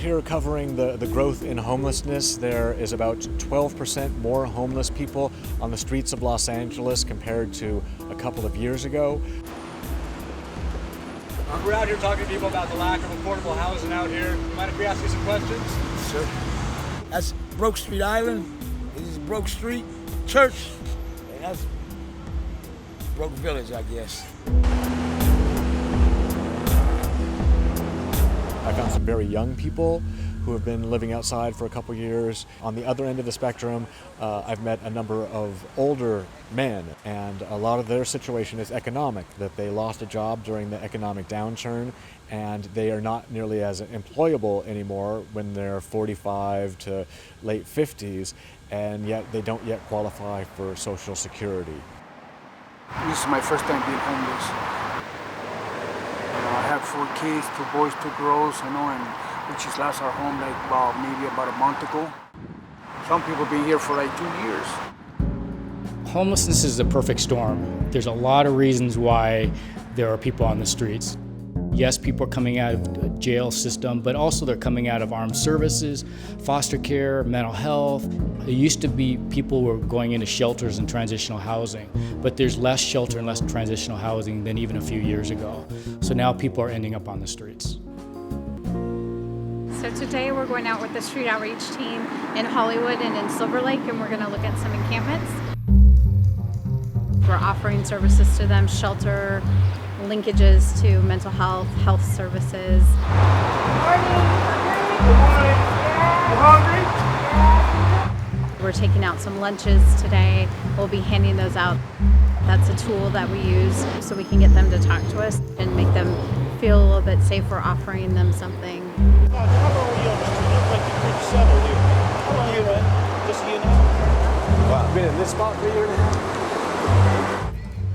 here covering the growth in homelessness. There is about 12% more homeless people on the streets of Los Angeles compared to a couple of years ago. We're out here talking to people about the lack of affordable housing out here. Mind if we ask you some questions? Sure. That's Broke Street Island. This is Broke Street Church. And that's Broke Village, I guess. I found some very young people who have been living outside for a couple years. On the other end of the spectrum, I've met a number of older men, and a lot of their situation is economic, that they lost a job during the economic downturn, and they are not nearly as employable anymore when they're 45 to late 50s, and yet they don't yet qualify for Social Security. This is my first time being homeless. I have 4 kids, 2 boys, 2 girls, and we just lost our home maybe about a month ago. Some people have been here for 2 years. Homelessness is the perfect storm. There's a lot of reasons why there are people on the streets. Yes, people are coming out of the jail system, but also they're coming out of armed services, foster care, mental health. There used to be people who were going into shelters and transitional housing, but there's less shelter and less transitional housing than even a few years ago. So now people are ending up on the streets. So today we're going out with the street outreach team in Hollywood and in Silver Lake, and we're going to look at some encampments. We're offering services to them, shelter, linkages to mental health, health services. We're taking out some lunches today. We'll be handing those out. That's a tool that we use so we can get them to talk to us and make them feel a little bit safer, offering them something. How long were you on the street? You look like you're pretty settled here. How long you been? Just a year now? Wow, I've been in this spot for a year and a half.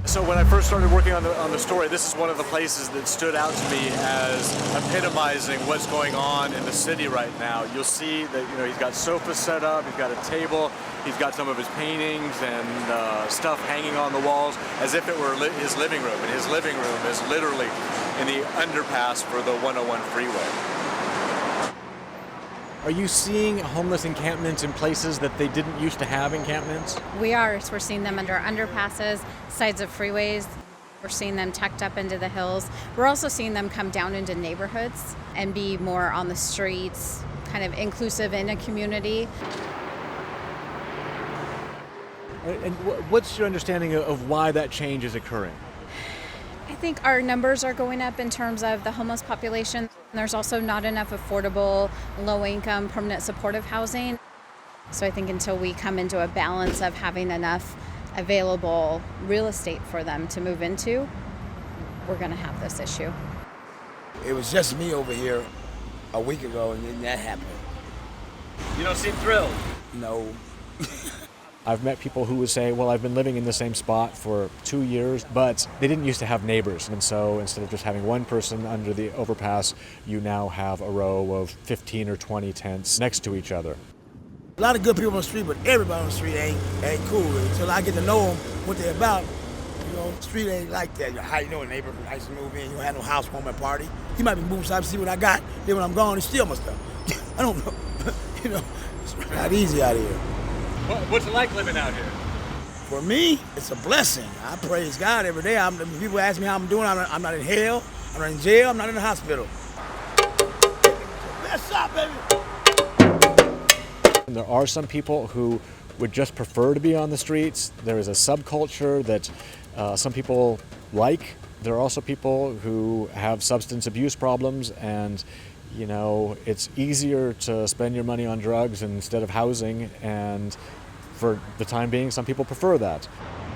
So when I first started working on the story, this is one of the places that stood out to me as epitomizing what's going on in the city right now. You'll see that he's got sofas set up, he's got a table, he's got some of his paintings and stuff hanging on the walls as if it were his living room. And his living room is literally in the underpass for the 101 freeway. Are you seeing homeless encampments in places that they didn't used to have encampments? We are. So we're seeing them under underpasses, sides of freeways. We're seeing them tucked up into the hills. We're also seeing them come down into neighborhoods and be more on the streets, kind of inclusive in a community. And what's your understanding of why that change is occurring? I think our numbers are going up in terms of the homeless population. There's also not enough affordable, low-income, permanent supportive housing. So I think until we come into a balance of having enough available real estate for them to move into, we're going to have this issue. It was just me over here a week ago, and then that happened. You don't seem thrilled. No. I've met people who would say, well, I've been living in the same spot for 2 years, but they didn't used to have neighbors. And so instead of just having one person under the overpass, you now have a row of 15 or 20 tents next to each other. A lot of good people on the street, but everybody on the street ain't cool. Until I get to know them, what they're about, the street ain't like that. How you know a neighbor nice to move in, you don't have no housewarming party. He might be moving so I can see what I got. Then when I'm gone, he steal my stuff. I don't know. It's not easy out here. What's it like living out here? For me, it's a blessing. I praise God every day. When people ask me how I'm doing, I'm not in hell, I'm not in jail, I'm not in the hospital. Best shot, baby! And there are some people who would just prefer to be on the streets. There is a subculture that some people like. There are also people who have substance abuse problems, and it's easier to spend your money on drugs instead of housing, and for the time being, some people prefer that.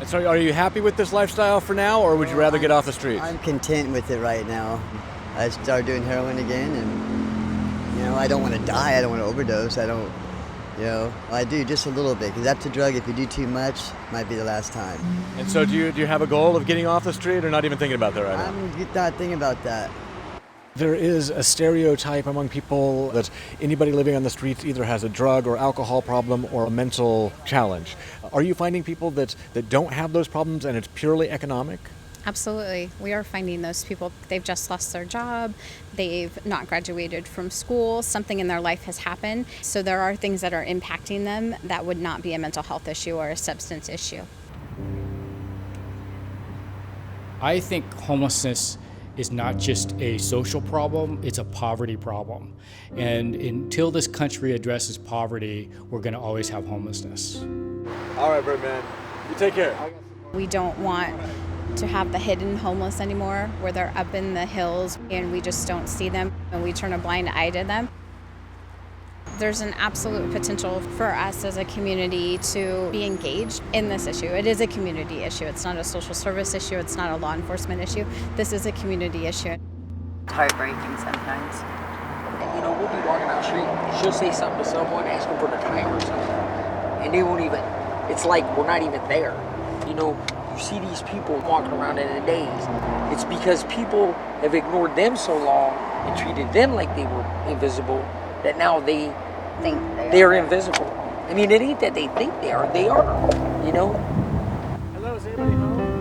And so are you happy with this lifestyle for now, or would you rather get off the streets? I'm content with it right now. I started doing heroin again, and I don't want to die, I don't want to overdose, I do just a little bit, because that's a drug, if you do too much, might be the last time. And so do you have a goal of getting off the street, or not even thinking about that right now? I'm not thinking about that. There is a stereotype among people that anybody living on the streets either has a drug or alcohol problem or a mental challenge. Are you finding people that don't have those problems and it's purely economic? Absolutely. We are finding those people. They've just lost their job. They've not graduated from school. Something in their life has happened. So there are things that are impacting them that would not be a mental health issue or a substance issue. I think homelessness is not just a social problem, it's a poverty problem. And until this country addresses poverty, we're going to always have homelessness. All right, Birdman. You take care. We don't want to have the hidden homeless anymore, where they're up in the hills and we just don't see them and we turn a blind eye to them. There's an absolute potential for us as a community to be engaged in this issue. It is a community issue. It's not a social service issue. It's not a law enforcement issue. This is a community issue. It's heartbreaking sometimes. You know, we'll be walking down the street, she'll say something to someone, ask them for the time or something, and they won't even, it's like we're not even there. You know, you see these people walking around in a daze. It's because people have ignored them so long and treated them like they were invisible that now they Think they're invisible. I mean, it ain't that they think they are, you know? Hello, is anybody home?